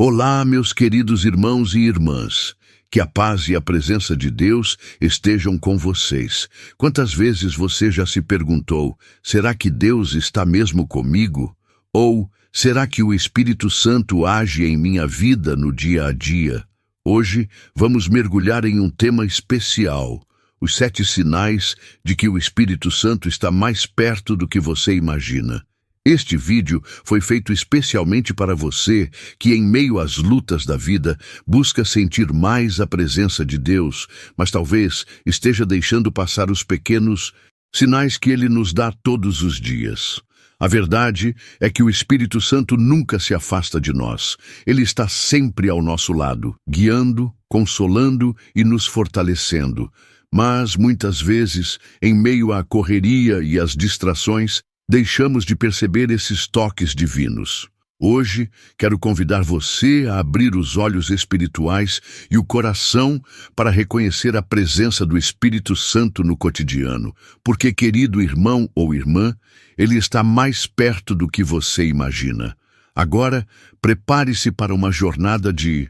Olá, meus queridos irmãos e irmãs. Que a paz e a presença de Deus estejam com vocês. Quantas vezes você já se perguntou, será que Deus está mesmo comigo? Ou, será que o Espírito Santo age em minha vida no dia a dia? Hoje, vamos mergulhar em um tema especial, os 7 sinais de que o Espírito Santo está mais perto do que você imagina. Este vídeo foi feito especialmente para você que, em meio às lutas da vida, busca sentir mais a presença de Deus, mas talvez esteja deixando passar os pequenos sinais que Ele nos dá todos os dias. A verdade é que o Espírito Santo nunca se afasta de nós. Ele está sempre ao nosso lado, guiando, consolando e nos fortalecendo. Mas, muitas vezes, em meio à correria e às distrações, deixamos de perceber esses toques divinos. Hoje, quero convidar você a abrir os olhos espirituais e o coração para reconhecer a presença do Espírito Santo no cotidiano, porque, querido irmão ou irmã, ele está mais perto do que você imagina. Agora, prepare-se para uma jornada de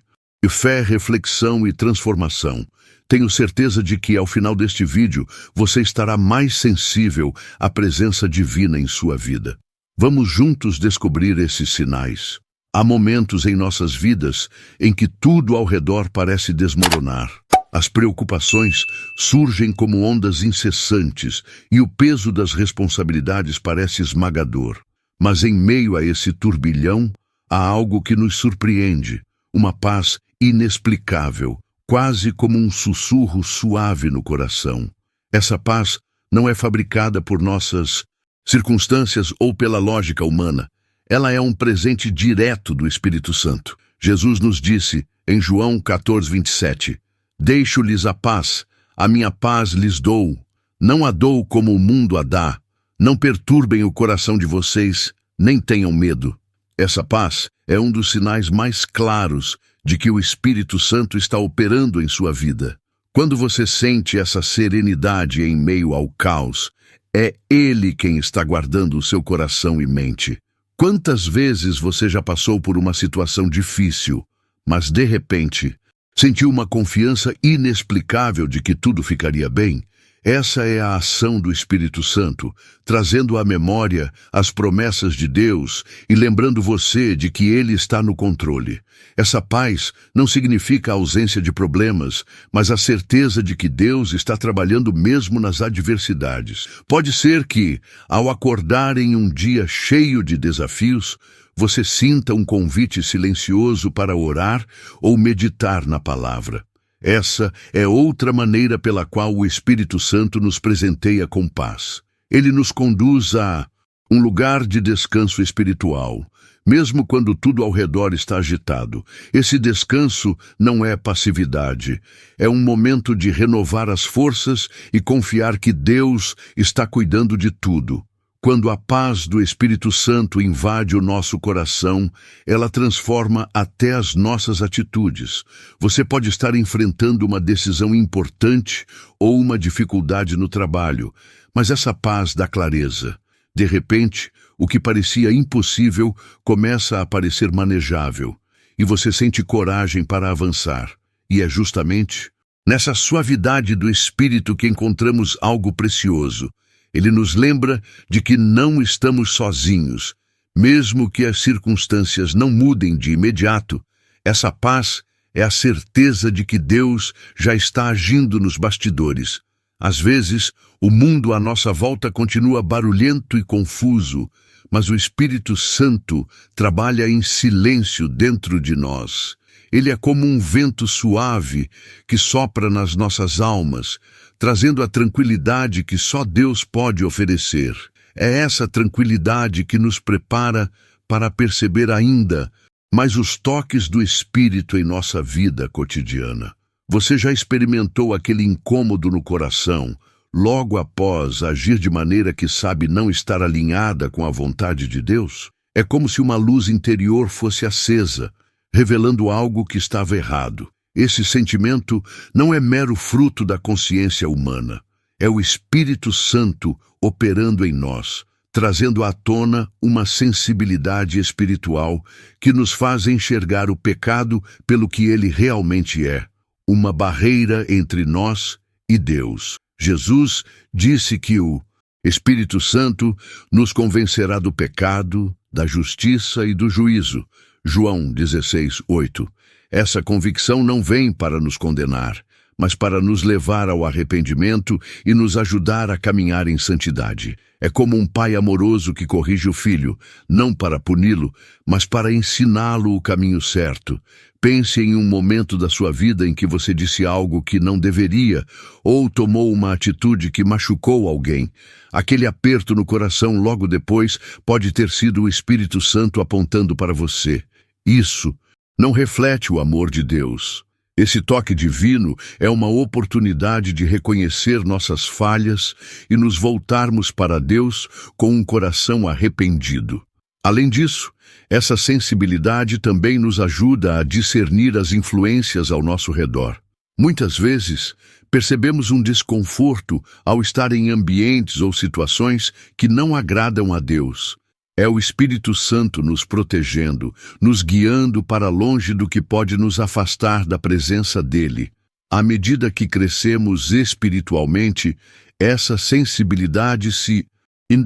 fé, reflexão e transformação. Tenho certeza de que, ao final deste vídeo, você estará mais sensível à presença divina em sua vida. Vamos juntos descobrir esses sinais. Há momentos em nossas vidas em que tudo ao redor parece desmoronar. As preocupações surgem como ondas incessantes e o peso das responsabilidades parece esmagador. Mas em meio a esse turbilhão, há algo que nos surpreende, uma paz inexplicável, quase como um sussurro suave no coração. Essa paz não é fabricada por nossas circunstâncias ou pela lógica humana. Ela é um presente direto do Espírito Santo. Jesus nos disse, em João 14:27, "Deixo-lhes a minha paz lhes dou. Não a dou como o mundo a dá. Não perturbem o coração de vocês, nem tenham medo." Essa paz é um dos sinais mais claros de que o Espírito Santo está operando em sua vida. Quando você sente essa serenidade em meio ao caos, é Ele quem está guardando o seu coração e mente. Quantas vezes você já passou por uma situação difícil, mas de repente sentiu uma confiança inexplicável de que tudo ficaria bem? Essa é a ação do Espírito Santo, trazendo à memória as promessas de Deus e lembrando você de que Ele está no controle. Essa paz não significa a ausência de problemas, mas a certeza de que Deus está trabalhando mesmo nas adversidades. Pode ser que, ao acordar em um dia cheio de desafios, você sinta um convite silencioso para orar ou meditar na palavra. Essa é outra maneira pela qual o Espírito Santo nos presenteia com paz. Ele nos conduz a um lugar de descanso espiritual, mesmo quando tudo ao redor está agitado. Esse descanso não é passividade, é um momento de renovar as forças e confiar que Deus está cuidando de tudo. Quando a paz do Espírito Santo invade o nosso coração, ela transforma até as nossas atitudes. Você pode estar enfrentando uma decisão importante ou uma dificuldade no trabalho, mas essa paz dá clareza. De repente, o que parecia impossível começa a parecer manejável, e você sente coragem para avançar. E é justamente nessa suavidade do Espírito que encontramos algo precioso. Ele nos lembra de que não estamos sozinhos. Mesmo que as circunstâncias não mudem de imediato, essa paz é a certeza de que Deus já está agindo nos bastidores. Às vezes, o mundo à nossa volta continua barulhento e confuso, mas o Espírito Santo trabalha em silêncio dentro de nós. Ele é como um vento suave que sopra nas nossas almas, trazendo a tranquilidade que só Deus pode oferecer. É essa tranquilidade que nos prepara para perceber ainda mais os toques do Espírito em nossa vida cotidiana. Você já experimentou aquele incômodo no coração, logo após agir de maneira que sabe não estar alinhada com a vontade de Deus? É como se uma luz interior fosse acesa, revelando algo que estava errado. Esse sentimento não é mero fruto da consciência humana. É o Espírito Santo operando em nós, trazendo à tona uma sensibilidade espiritual que nos faz enxergar o pecado pelo que ele realmente é, uma barreira entre nós e Deus. Jesus disse que o Espírito Santo nos convencerá do pecado, da justiça e do juízo. João 16:8. Essa convicção não vem para nos condenar, mas para nos levar ao arrependimento e nos ajudar a caminhar em santidade. É como um pai amoroso que corrige o filho, não para puni-lo, mas para ensiná-lo o caminho certo. Pense em um momento da sua vida em que você disse algo que não deveria ou tomou uma atitude que machucou alguém. Aquele aperto no coração logo depois pode ter sido o Espírito Santo apontando para você. Isso não reflete o amor de Deus. Esse toque divino é uma oportunidade de reconhecer nossas falhas e nos voltarmos para Deus com um coração arrependido. Além disso, essa sensibilidade também nos ajuda a discernir as influências ao nosso redor. Muitas vezes, percebemos um desconforto ao estar em ambientes ou situações que não agradam a Deus. É o Espírito Santo nos protegendo, nos guiando para longe do que pode nos afastar da presença dele. À medida que crescemos espiritualmente, essa sensibilidade se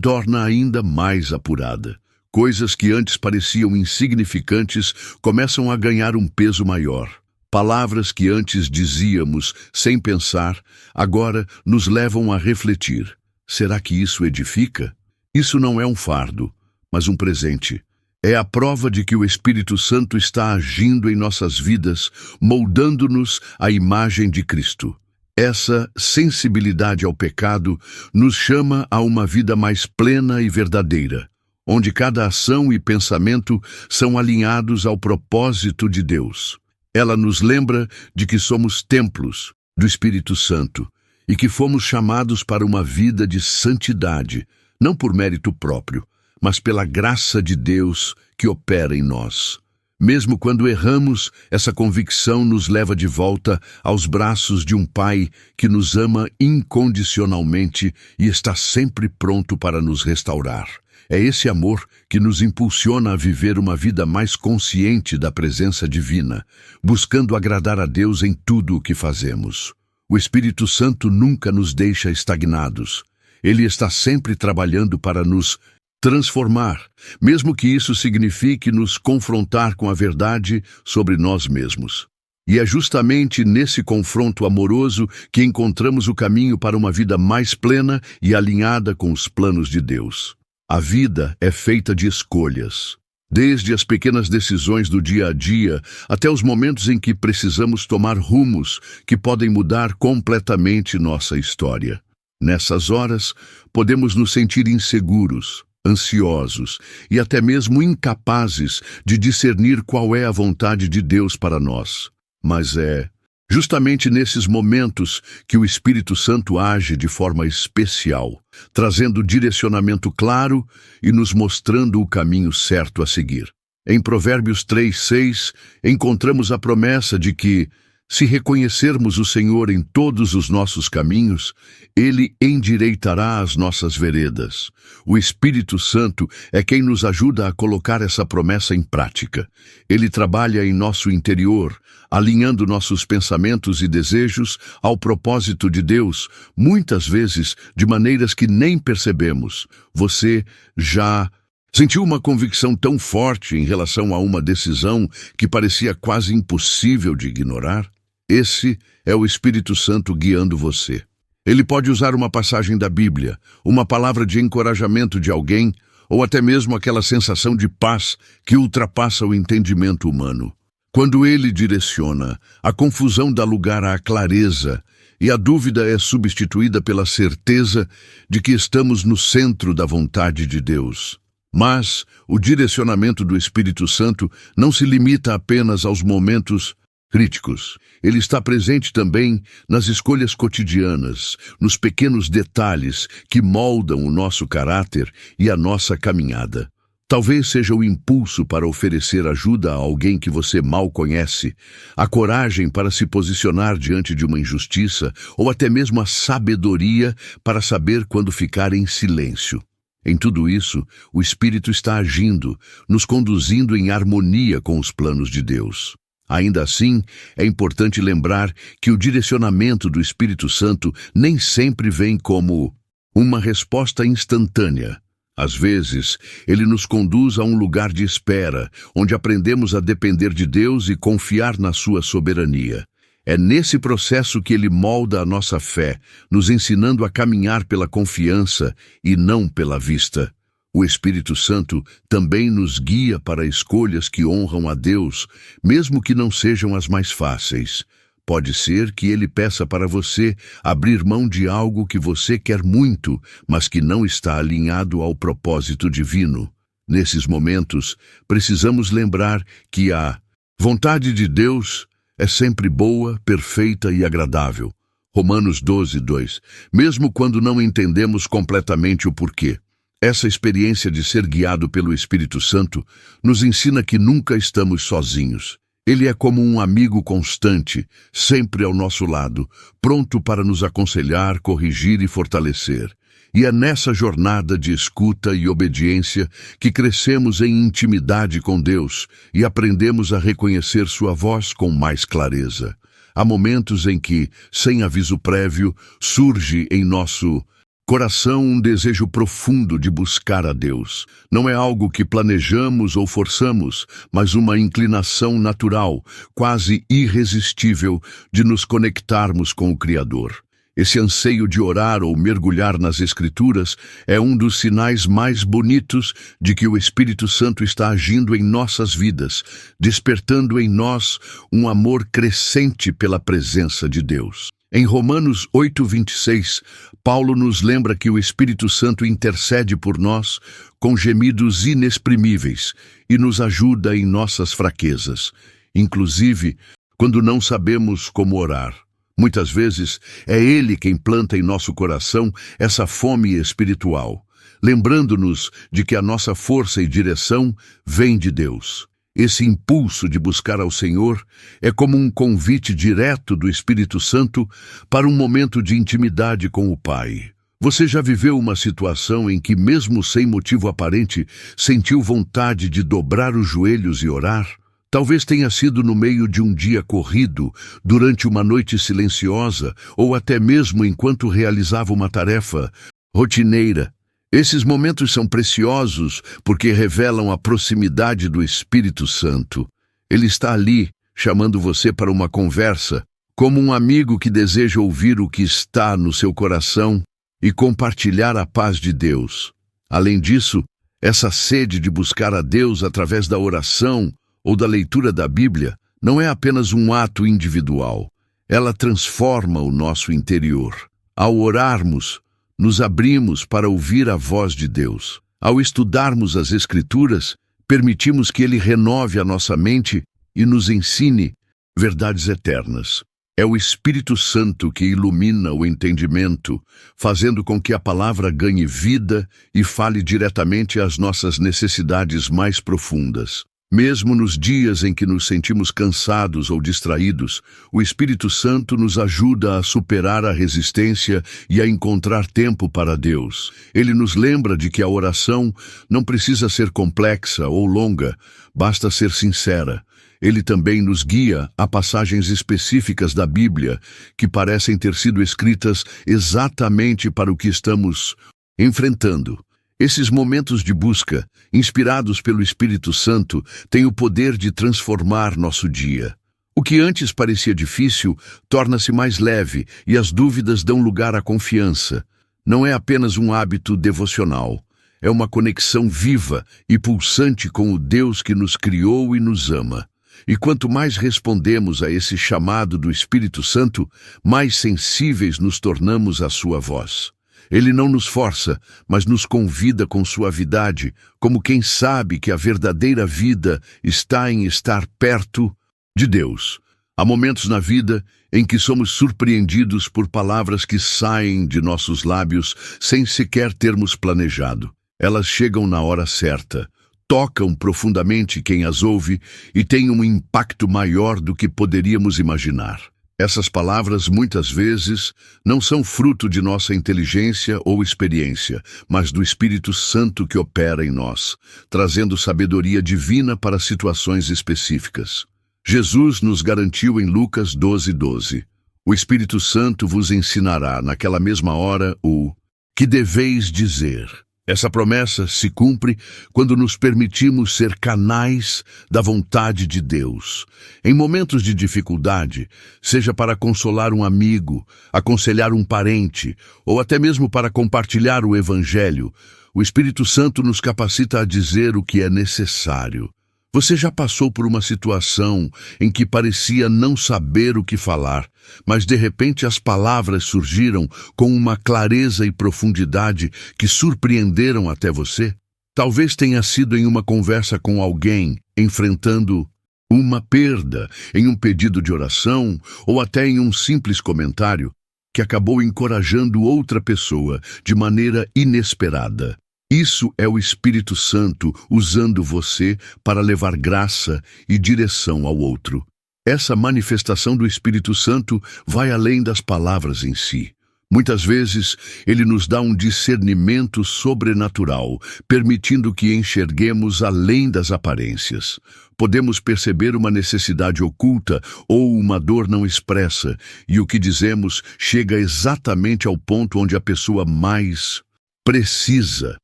torna ainda mais apurada. Coisas que antes pareciam insignificantes começam a ganhar um peso maior. Palavras que antes dizíamos sem pensar, agora nos levam a refletir. Será que isso edifica? Isso não é um fardo, mas um presente. É a prova de que o Espírito Santo está agindo em nossas vidas, moldando-nos à imagem de Cristo. Essa sensibilidade ao pecado nos chama a uma vida mais plena e verdadeira, onde cada ação e pensamento são alinhados ao propósito de Deus. Ela nos lembra de que somos templos do Espírito Santo e que fomos chamados para uma vida de santidade, não por mérito próprio, mas pela graça de Deus que opera em nós. Mesmo quando erramos, essa convicção nos leva de volta aos braços de um Pai que nos ama incondicionalmente e está sempre pronto para nos restaurar. É esse amor que nos impulsiona a viver uma vida mais consciente da presença divina, buscando agradar a Deus em tudo o que fazemos. O Espírito Santo nunca nos deixa estagnados. Ele está sempre trabalhando para nos transformar, mesmo que isso signifique nos confrontar com a verdade sobre nós mesmos. E é justamente nesse confronto amoroso que encontramos o caminho para uma vida mais plena e alinhada com os planos de Deus. A vida é feita de escolhas, desde as pequenas decisões do dia a dia até os momentos em que precisamos tomar rumos que podem mudar completamente nossa história. Nessas horas, podemos nos sentir inseguros, ansiosos e até mesmo incapazes de discernir qual é a vontade de Deus para nós. Mas é justamente nesses momentos que o Espírito Santo age de forma especial, trazendo direcionamento claro e nos mostrando o caminho certo a seguir. Em Provérbios 3:6, encontramos a promessa de que, se reconhecermos o Senhor em todos os nossos caminhos, Ele endireitará as nossas veredas. O Espírito Santo é quem nos ajuda a colocar essa promessa em prática. Ele trabalha em nosso interior, alinhando nossos pensamentos e desejos ao propósito de Deus, muitas vezes de maneiras que nem percebemos. Você já sentiu uma convicção tão forte em relação a uma decisão que parecia quase impossível de ignorar? Esse é o Espírito Santo guiando você. Ele pode usar uma passagem da Bíblia, uma palavra de encorajamento de alguém, ou até mesmo aquela sensação de paz que ultrapassa o entendimento humano. Quando ele direciona, a confusão dá lugar à clareza e a dúvida é substituída pela certeza de que estamos no centro da vontade de Deus. Mas o direcionamento do Espírito Santo não se limita apenas aos momentos críticos. Ele está presente também nas escolhas cotidianas, nos pequenos detalhes que moldam o nosso caráter e a nossa caminhada. Talvez seja o impulso para oferecer ajuda a alguém que você mal conhece, a coragem para se posicionar diante de uma injustiça, ou até mesmo a sabedoria para saber quando ficar em silêncio. Em tudo isso, o Espírito está agindo, nos conduzindo em harmonia com os planos de Deus. Ainda assim, é importante lembrar que o direcionamento do Espírito Santo nem sempre vem como uma resposta instantânea. Às vezes, ele nos conduz a um lugar de espera, onde aprendemos a depender de Deus e confiar na sua soberania. É nesse processo que ele molda a nossa fé, nos ensinando a caminhar pela confiança e não pela vista. O Espírito Santo também nos guia para escolhas que honram a Deus, mesmo que não sejam as mais fáceis. Pode ser que ele peça para você abrir mão de algo que você quer muito, mas que não está alinhado ao propósito divino. Nesses momentos, precisamos lembrar que a vontade de Deus é sempre boa, perfeita e agradável. Romanos 12:2. Mesmo quando não entendemos completamente o porquê. Essa experiência de ser guiado pelo Espírito Santo nos ensina que nunca estamos sozinhos. Ele é como um amigo constante, sempre ao nosso lado, pronto para nos aconselhar, corrigir e fortalecer. E é nessa jornada de escuta e obediência que crescemos em intimidade com Deus e aprendemos a reconhecer sua voz com mais clareza. Há momentos em que, sem aviso prévio, surge em nosso coração um desejo profundo de buscar a Deus. Não é algo que planejamos ou forçamos, mas uma inclinação natural, quase irresistível, de nos conectarmos com o Criador. Esse anseio de orar ou mergulhar nas Escrituras é um dos sinais mais bonitos de que o Espírito Santo está agindo em nossas vidas, despertando em nós um amor crescente pela presença de Deus. Em Romanos 8:26, Paulo nos lembra que o Espírito Santo intercede por nós com gemidos inexprimíveis e nos ajuda em nossas fraquezas, inclusive quando não sabemos como orar. Muitas vezes é Ele quem planta em nosso coração essa fome espiritual, lembrando-nos de que a nossa força e direção vem de Deus. Esse impulso de buscar ao Senhor é como um convite direto do Espírito Santo para um momento de intimidade com o Pai. Você já viveu uma situação em que, mesmo sem motivo aparente, sentiu vontade de dobrar os joelhos e orar? Talvez tenha sido no meio de um dia corrido, durante uma noite silenciosa, ou até mesmo enquanto realizava uma tarefa rotineira. Esses momentos são preciosos porque revelam a proximidade do Espírito Santo. Ele está ali, chamando você para uma conversa, como um amigo que deseja ouvir o que está no seu coração e compartilhar a paz de Deus. Além disso, essa sede de buscar a Deus através da oração ou da leitura da Bíblia não é apenas um ato individual. Ela transforma o nosso interior. Ao orarmos, nos abrimos para ouvir a voz de Deus. Ao estudarmos as Escrituras, permitimos que Ele renove a nossa mente e nos ensine verdades eternas. É o Espírito Santo que ilumina o entendimento, fazendo com que a palavra ganhe vida e fale diretamente às nossas necessidades mais profundas. Mesmo nos dias em que nos sentimos cansados ou distraídos, o Espírito Santo nos ajuda a superar a resistência e a encontrar tempo para Deus. Ele nos lembra de que a oração não precisa ser complexa ou longa, basta ser sincera. Ele também nos guia a passagens específicas da Bíblia que parecem ter sido escritas exatamente para o que estamos enfrentando. Esses momentos de busca, inspirados pelo Espírito Santo, têm o poder de transformar nosso dia. O que antes parecia difícil torna-se mais leve e as dúvidas dão lugar à confiança. Não é apenas um hábito devocional, é uma conexão viva e pulsante com o Deus que nos criou e nos ama. E quanto mais respondemos a esse chamado do Espírito Santo, mais sensíveis nos tornamos à sua voz. Ele não nos força, mas nos convida com suavidade, como quem sabe que a verdadeira vida está em estar perto de Deus. Há momentos na vida em que somos surpreendidos por palavras que saem de nossos lábios sem sequer termos planejado. Elas chegam na hora certa, tocam profundamente quem as ouve e têm um impacto maior do que poderíamos imaginar. Essas palavras, muitas vezes, não são fruto de nossa inteligência ou experiência, mas do Espírito Santo que opera em nós, trazendo sabedoria divina para situações específicas. Jesus nos garantiu em Lucas 12:12. O Espírito Santo vos ensinará, naquela mesma hora, o que deveis dizer. Essa promessa se cumpre quando nos permitimos ser canais da vontade de Deus. Em momentos de dificuldade, seja para consolar um amigo, aconselhar um parente, ou até mesmo para compartilhar o Evangelho, o Espírito Santo nos capacita a dizer o que é necessário. Você já passou por uma situação em que parecia não saber o que falar, mas de repente as palavras surgiram com uma clareza e profundidade que surpreenderam até você? Talvez tenha sido em uma conversa com alguém, enfrentando uma perda, em um pedido de oração ou até em um simples comentário que acabou encorajando outra pessoa de maneira inesperada. Isso é o Espírito Santo usando você para levar graça e direção ao outro. Essa manifestação do Espírito Santo vai além das palavras em si. Muitas vezes, ele nos dá um discernimento sobrenatural, permitindo que enxerguemos além das aparências. Podemos perceber uma necessidade oculta ou uma dor não expressa, e o que dizemos chega exatamente ao ponto onde a pessoa mais precisa.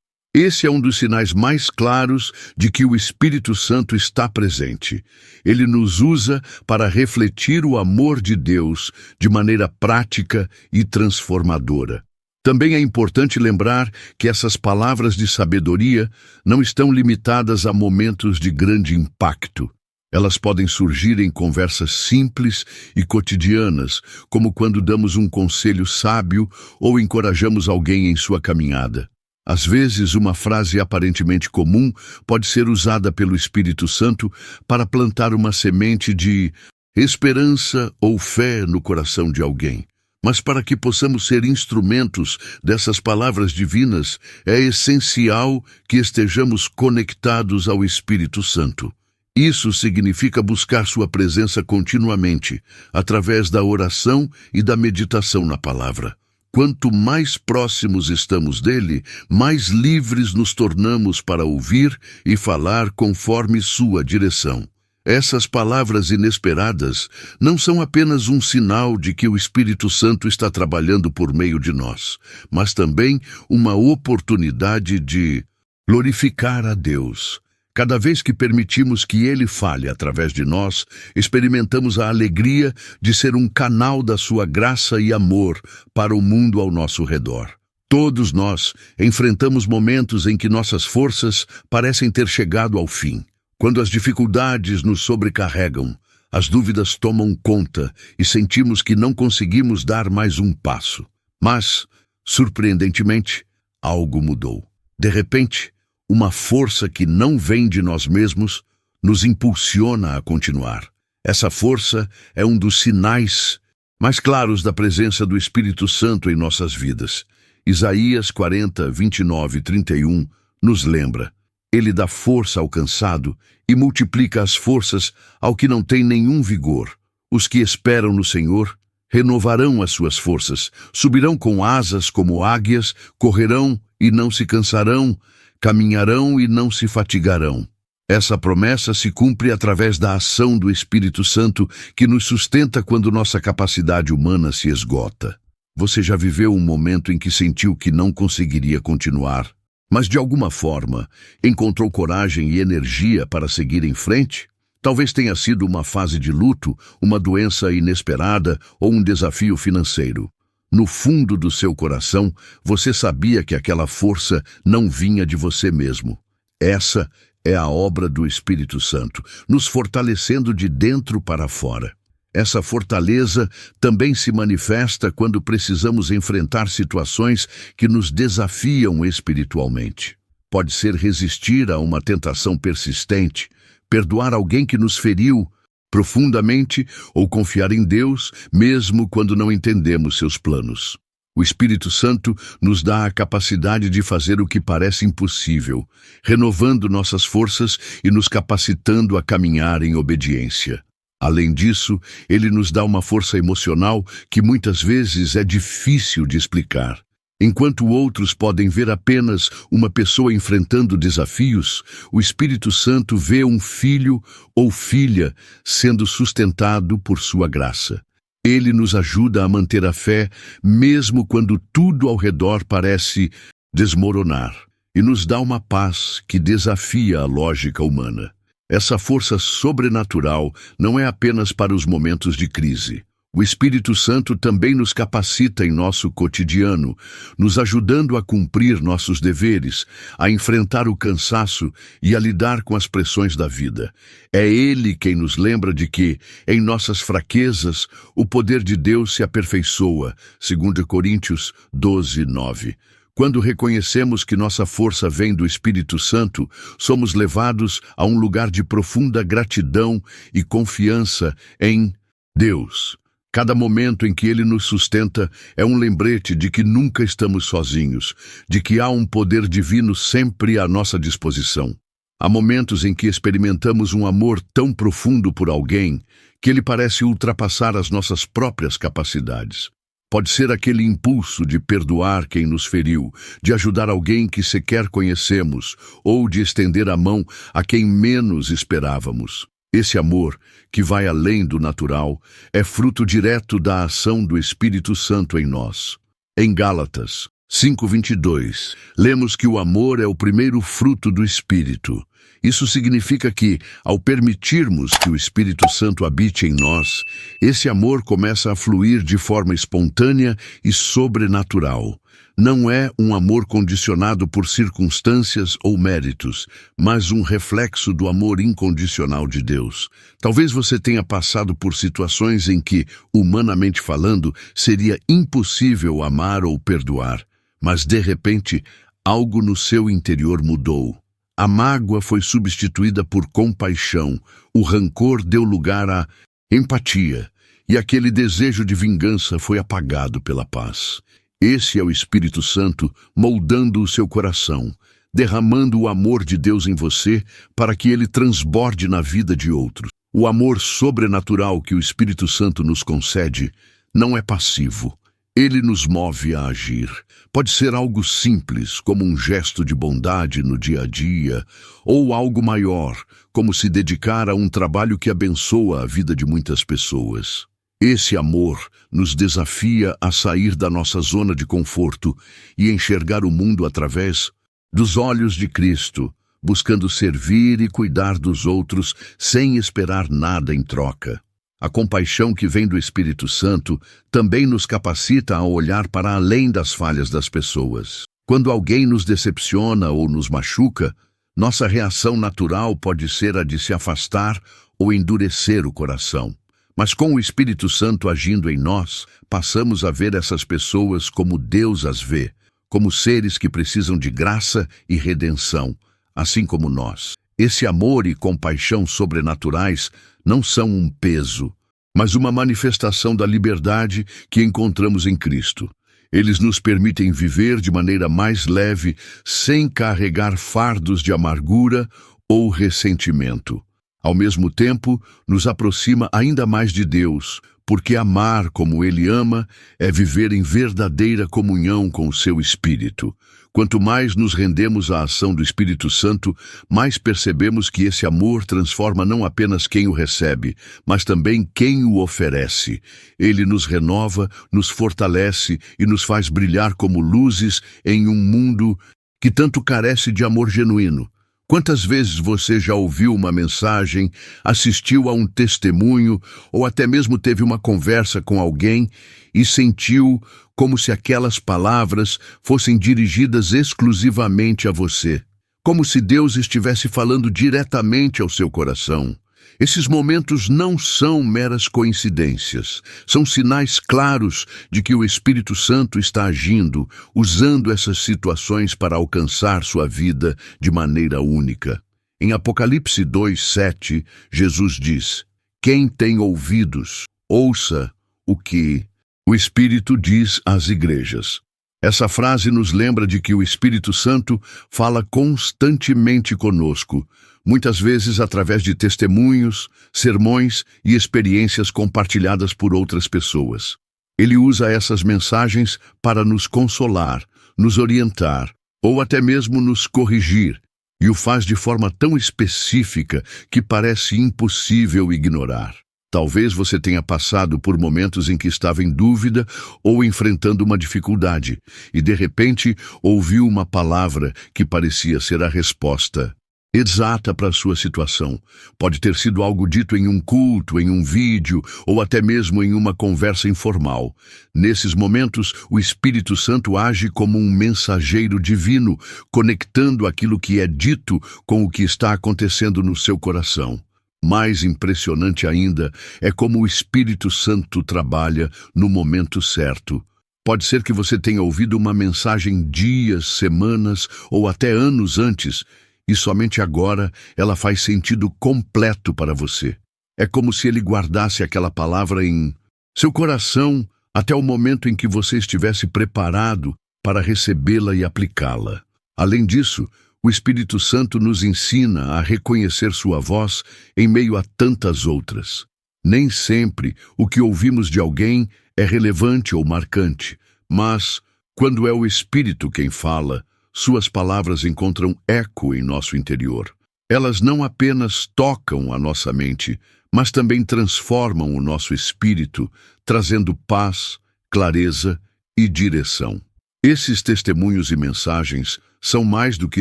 Esse é um dos sinais mais claros de que o Espírito Santo está presente. Ele nos usa para refletir o amor de Deus de maneira prática e transformadora. Também é importante lembrar que essas palavras de sabedoria não estão limitadas a momentos de grande impacto. Elas podem surgir em conversas simples e cotidianas, como quando damos um conselho sábio ou encorajamos alguém em sua caminhada. Às vezes, uma frase aparentemente comum pode ser usada pelo Espírito Santo para plantar uma semente de esperança ou fé no coração de alguém. Mas para que possamos ser instrumentos dessas palavras divinas, é essencial que estejamos conectados ao Espírito Santo. Isso significa buscar sua presença continuamente, através da oração e da meditação na palavra. Quanto mais próximos estamos dele, mais livres nos tornamos para ouvir e falar conforme sua direção. Essas palavras inesperadas não são apenas um sinal de que o Espírito Santo está trabalhando por meio de nós, mas também uma oportunidade de glorificar a Deus. Cada vez que permitimos que Ele fale através de nós, experimentamos a alegria de ser um canal da sua graça e amor para o mundo ao nosso redor. Todos nós enfrentamos momentos em que nossas forças parecem ter chegado ao fim. Quando as dificuldades nos sobrecarregam, as dúvidas tomam conta e sentimos que não conseguimos dar mais um passo. Mas, surpreendentemente, algo mudou. De repente, uma força que não vem de nós mesmos nos impulsiona a continuar. Essa força é um dos sinais mais claros da presença do Espírito Santo em nossas vidas. Isaías 40, 29 e 31 nos lembra: Ele dá força ao cansado e multiplica as forças ao que não tem nenhum vigor. Os que esperam no Senhor renovarão as suas forças, subirão com asas como águias, correrão e não se cansarão, caminharão e não se fatigarão. Essa promessa se cumpre através da ação do Espírito Santo que nos sustenta quando nossa capacidade humana se esgota. Você já viveu um momento em que sentiu que não conseguiria continuar, mas de alguma forma encontrou coragem e energia para seguir em frente? Talvez tenha sido uma fase de luto, uma doença inesperada ou um desafio financeiro. No fundo do seu coração, você sabia que aquela força não vinha de você mesmo. Essa é a obra do Espírito Santo, nos fortalecendo de dentro para fora. Essa fortaleza também se manifesta quando precisamos enfrentar situações que nos desafiam espiritualmente. Pode ser resistir a uma tentação persistente, perdoar alguém que nos feriu profundamente ou confiar em Deus, mesmo quando não entendemos seus planos. O Espírito Santo nos dá a capacidade de fazer o que parece impossível, renovando nossas forças e nos capacitando a caminhar em obediência. Além disso, ele nos dá uma força emocional que muitas vezes é difícil de explicar. Enquanto outros podem ver apenas uma pessoa enfrentando desafios, o Espírito Santo vê um filho ou filha sendo sustentado por sua graça. Ele nos ajuda a manter a fé, mesmo quando tudo ao redor parece desmoronar, e nos dá uma paz que desafia a lógica humana. Essa força sobrenatural não é apenas para os momentos de crise. O Espírito Santo também nos capacita em nosso cotidiano, nos ajudando a cumprir nossos deveres, a enfrentar o cansaço e a lidar com as pressões da vida. É Ele quem nos lembra de que, em nossas fraquezas, o poder de Deus se aperfeiçoa, 2 Coríntios 12:9. Quando reconhecemos que nossa força vem do Espírito Santo, somos levados a um lugar de profunda gratidão e confiança em Deus. Cada momento em que Ele nos sustenta é um lembrete de que nunca estamos sozinhos, de que há um poder divino sempre à nossa disposição. Há momentos em que experimentamos um amor tão profundo por alguém que ele parece ultrapassar as nossas próprias capacidades. Pode ser aquele impulso de perdoar quem nos feriu, de ajudar alguém que sequer conhecemos, ou de estender a mão a quem menos esperávamos. Esse amor, que vai além do natural, é fruto direto da ação do Espírito Santo em nós. Em Gálatas 5:22, lemos que o amor é o primeiro fruto do Espírito. Isso significa que, ao permitirmos que o Espírito Santo habite em nós, esse amor começa a fluir de forma espontânea e sobrenatural. Não é um amor condicionado por circunstâncias ou méritos, mas um reflexo do amor incondicional de Deus. Talvez você tenha passado por situações em que, humanamente falando, seria impossível amar ou perdoar, mas de repente, algo no seu interior mudou. A mágoa foi substituída por compaixão, o rancor deu lugar à empatia, e aquele desejo de vingança foi apagado pela paz. Esse é o Espírito Santo moldando o seu coração, derramando o amor de Deus em você para que ele transborde na vida de outros. O amor sobrenatural que o Espírito Santo nos concede não é passivo. Ele nos move a agir. Pode ser algo simples, como um gesto de bondade no dia a dia, ou algo maior, como se dedicar a um trabalho que abençoa a vida de muitas pessoas. Esse amor nos desafia a sair da nossa zona de conforto e enxergar o mundo através dos olhos de Cristo, buscando servir e cuidar dos outros sem esperar nada em troca. A compaixão que vem do Espírito Santo também nos capacita a olhar para além das falhas das pessoas. Quando alguém nos decepciona ou nos machuca, nossa reação natural pode ser a de se afastar ou endurecer o coração. Mas com o Espírito Santo agindo em nós, passamos a ver essas pessoas como Deus as vê, como seres que precisam de graça e redenção, assim como nós. Esse amor e compaixão sobrenaturais não são um peso, mas uma manifestação da liberdade que encontramos em Cristo. Eles nos permitem viver de maneira mais leve, sem carregar fardos de amargura ou ressentimento. Ao mesmo tempo, nos aproxima ainda mais de Deus, porque amar como Ele ama é viver em verdadeira comunhão com o seu Espírito. Quanto mais nos rendemos à ação do Espírito Santo, mais percebemos que esse amor transforma não apenas quem o recebe, mas também quem o oferece. Ele nos renova, nos fortalece e nos faz brilhar como luzes em um mundo que tanto carece de amor genuíno. Quantas vezes você já ouviu uma mensagem, assistiu a um testemunho ou até mesmo teve uma conversa com alguém e sentiu como se aquelas palavras fossem dirigidas exclusivamente a você? Como se Deus estivesse falando diretamente ao seu coração. Esses momentos não são meras coincidências, são sinais claros de que o Espírito Santo está agindo, usando essas situações para alcançar sua vida de maneira única. Em Apocalipse 2:7, Jesus diz: "Quem tem ouvidos, ouça o que o Espírito diz às igrejas." Essa frase nos lembra de que o Espírito Santo fala constantemente conosco, muitas vezes através de testemunhos, sermões e experiências compartilhadas por outras pessoas. Ele usa essas mensagens para nos consolar, nos orientar ou até mesmo nos corrigir, e o faz de forma tão específica que parece impossível ignorar. Talvez você tenha passado por momentos em que estava em dúvida ou enfrentando uma dificuldade, e de repente ouviu uma palavra que parecia ser a resposta exata para a sua situação. Pode ter sido algo dito em um culto, em um vídeo ou até mesmo em uma conversa informal. Nesses momentos, o Espírito Santo age como um mensageiro divino, conectando aquilo que é dito com o que está acontecendo no seu coração. Mais impressionante ainda é como o Espírito Santo trabalha no momento certo. Pode ser que você tenha ouvido uma mensagem dias, semanas ou até anos antes, e somente agora ela faz sentido completo para você. É como se ele guardasse aquela palavra em seu coração até o momento em que você estivesse preparado para recebê-la e aplicá-la. Além disso, o Espírito Santo nos ensina a reconhecer sua voz em meio a tantas outras. Nem sempre o que ouvimos de alguém é relevante ou marcante, mas, quando é o Espírito quem fala, suas palavras encontram eco em nosso interior. Elas não apenas tocam a nossa mente, mas também transformam o nosso espírito, trazendo paz, clareza e direção. Esses testemunhos e mensagens são mais do que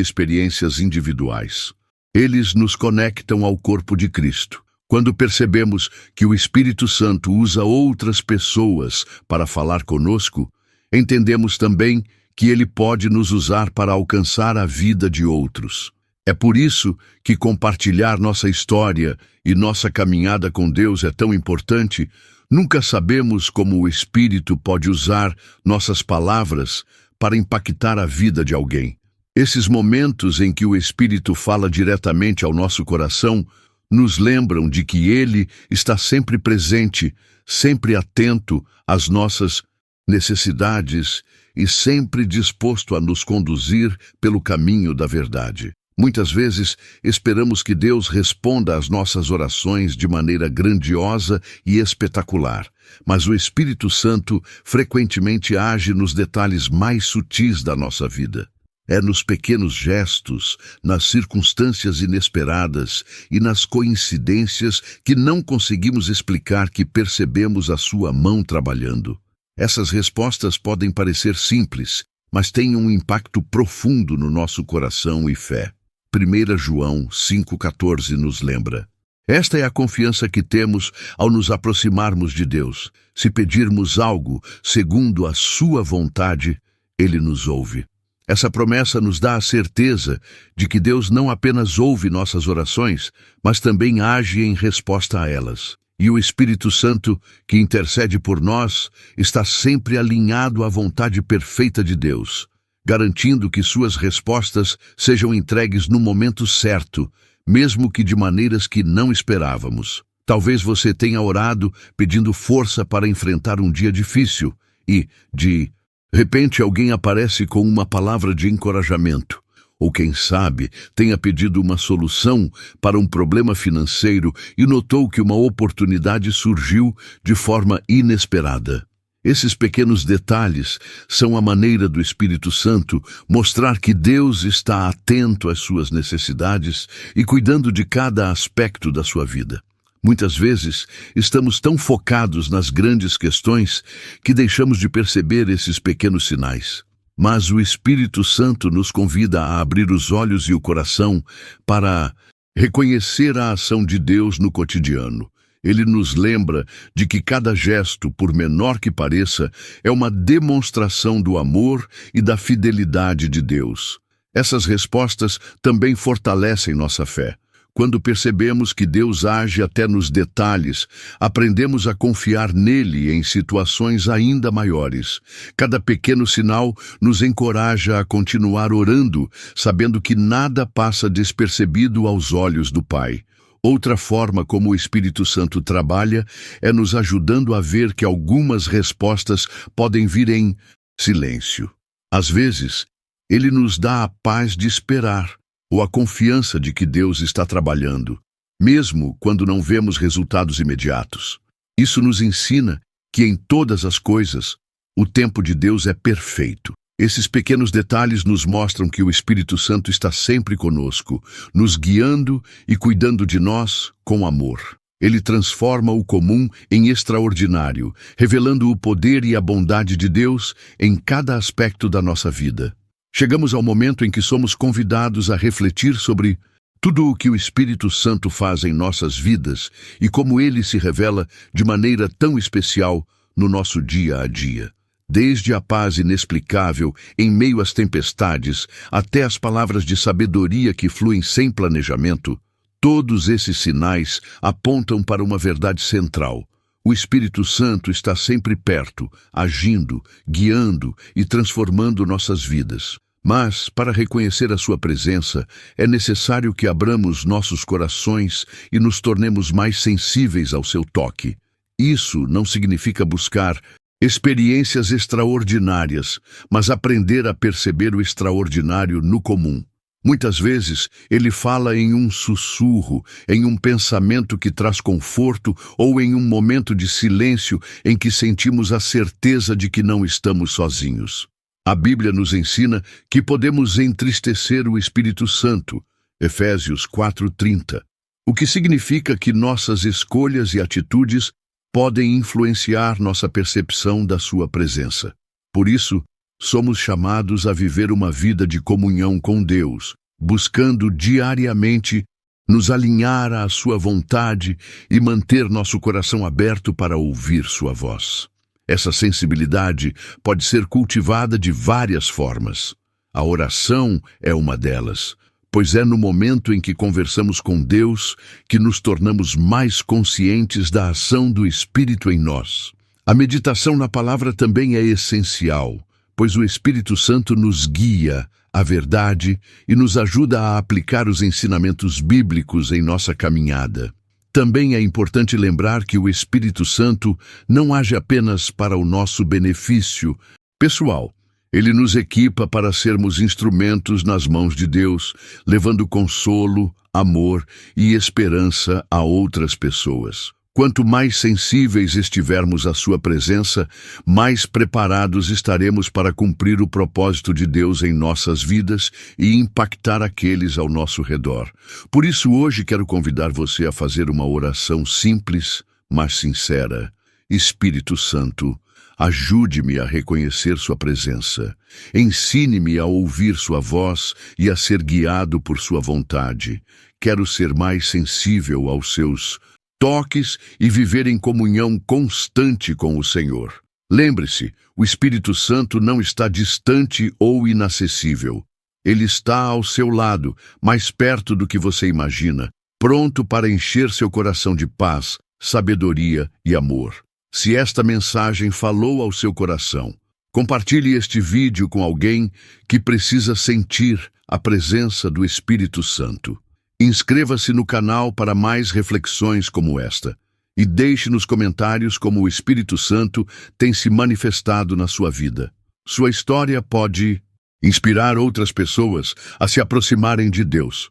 experiências individuais. Eles nos conectam ao corpo de Cristo. Quando percebemos que o Espírito Santo usa outras pessoas para falar conosco, entendemos também que ele pode nos usar para alcançar a vida de outros. É por isso que compartilhar nossa história e nossa caminhada com Deus é tão importante. Nunca sabemos como o Espírito pode usar nossas palavras para impactar a vida de alguém. Esses momentos em que o Espírito fala diretamente ao nosso coração nos lembram de que ele está sempre presente, sempre atento às nossas necessidades e sempre disposto a nos conduzir pelo caminho da verdade. Muitas vezes esperamos que Deus responda às nossas orações de maneira grandiosa e espetacular, mas o Espírito Santo frequentemente age nos detalhes mais sutis da nossa vida. É nos pequenos gestos, nas circunstâncias inesperadas e nas coincidências que não conseguimos explicar que percebemos a sua mão trabalhando. Essas respostas podem parecer simples, mas têm um impacto profundo no nosso coração e fé. 1 João 5,14 nos lembra: esta é a confiança que temos ao nos aproximarmos de Deus. Se pedirmos algo segundo a sua vontade, Ele nos ouve. Essa promessa nos dá a certeza de que Deus não apenas ouve nossas orações, mas também age em resposta a elas. E o Espírito Santo, que intercede por nós, está sempre alinhado à vontade perfeita de Deus, garantindo que suas respostas sejam entregues no momento certo, mesmo que de maneiras que não esperávamos. Talvez você tenha orado pedindo força para enfrentar um dia difícil e, de repente, alguém aparece com uma palavra de encorajamento. Ou quem sabe, tenha pedido uma solução para um problema financeiro e notou que uma oportunidade surgiu de forma inesperada. Esses pequenos detalhes são a maneira do Espírito Santo mostrar que Deus está atento às suas necessidades e cuidando de cada aspecto da sua vida. Muitas vezes, estamos tão focados nas grandes questões que deixamos de perceber esses pequenos sinais. Mas o Espírito Santo nos convida a abrir os olhos e o coração para reconhecer a ação de Deus no cotidiano. Ele nos lembra de que cada gesto, por menor que pareça, é uma demonstração do amor e da fidelidade de Deus. Essas respostas também fortalecem nossa fé. Quando percebemos que Deus age até nos detalhes, aprendemos a confiar nele em situações ainda maiores. Cada pequeno sinal nos encoraja a continuar orando, sabendo que nada passa despercebido aos olhos do Pai. Outra forma como o Espírito Santo trabalha é nos ajudando a ver que algumas respostas podem vir em silêncio. Às vezes, ele nos dá a paz de esperar ou a confiança de que Deus está trabalhando, mesmo quando não vemos resultados imediatos. Isso nos ensina que em todas as coisas, o tempo de Deus é perfeito. Esses pequenos detalhes nos mostram que o Espírito Santo está sempre conosco, nos guiando e cuidando de nós com amor. Ele transforma o comum em extraordinário, revelando o poder e a bondade de Deus em cada aspecto da nossa vida. Chegamos ao momento em que somos convidados a refletir sobre tudo o que o Espírito Santo faz em nossas vidas e como ele se revela de maneira tão especial no nosso dia a dia. Desde a paz inexplicável em meio às tempestades até as palavras de sabedoria que fluem sem planejamento, todos esses sinais apontam para uma verdade central. O Espírito Santo está sempre perto, agindo, guiando e transformando nossas vidas. Mas, para reconhecer a sua presença, é necessário que abramos nossos corações e nos tornemos mais sensíveis ao seu toque. Isso não significa buscar experiências extraordinárias, mas aprender a perceber o extraordinário no comum. Muitas vezes, ele fala em um sussurro, em um pensamento que traz conforto ou em um momento de silêncio em que sentimos a certeza de que não estamos sozinhos. A Bíblia nos ensina que podemos entristecer o Espírito Santo, Efésios 4:30, o que significa que nossas escolhas e atitudes podem influenciar nossa percepção da sua presença. Por isso, somos chamados a viver uma vida de comunhão com Deus, buscando diariamente nos alinhar à sua vontade e manter nosso coração aberto para ouvir sua voz. Essa sensibilidade pode ser cultivada de várias formas. A oração é uma delas, pois é no momento em que conversamos com Deus que nos tornamos mais conscientes da ação do Espírito em nós. A meditação na palavra também é essencial, pois o Espírito Santo nos guia à verdade e nos ajuda a aplicar os ensinamentos bíblicos em nossa caminhada. Também é importante lembrar que o Espírito Santo não age apenas para o nosso benefício pessoal. Ele nos equipa para sermos instrumentos nas mãos de Deus, levando consolo, amor e esperança a outras pessoas. Quanto mais sensíveis estivermos à sua presença, mais preparados estaremos para cumprir o propósito de Deus em nossas vidas e impactar aqueles ao nosso redor. Por isso, hoje quero convidar você a fazer uma oração simples, mas sincera. Espírito Santo, ajude-me a reconhecer sua presença. Ensine-me a ouvir sua voz e a ser guiado por sua vontade. Quero ser mais sensível aos seus toques e viver em comunhão constante com o Senhor. Lembre-se, o Espírito Santo não está distante ou inacessível. Ele está ao seu lado, mais perto do que você imagina, pronto para encher seu coração de paz, sabedoria e amor. Se esta mensagem falou ao seu coração, compartilhe este vídeo com alguém que precisa sentir a presença do Espírito Santo. Inscreva-se no canal para mais reflexões como esta e deixe nos comentários como o Espírito Santo tem se manifestado na sua vida. Sua história pode inspirar outras pessoas a se aproximarem de Deus.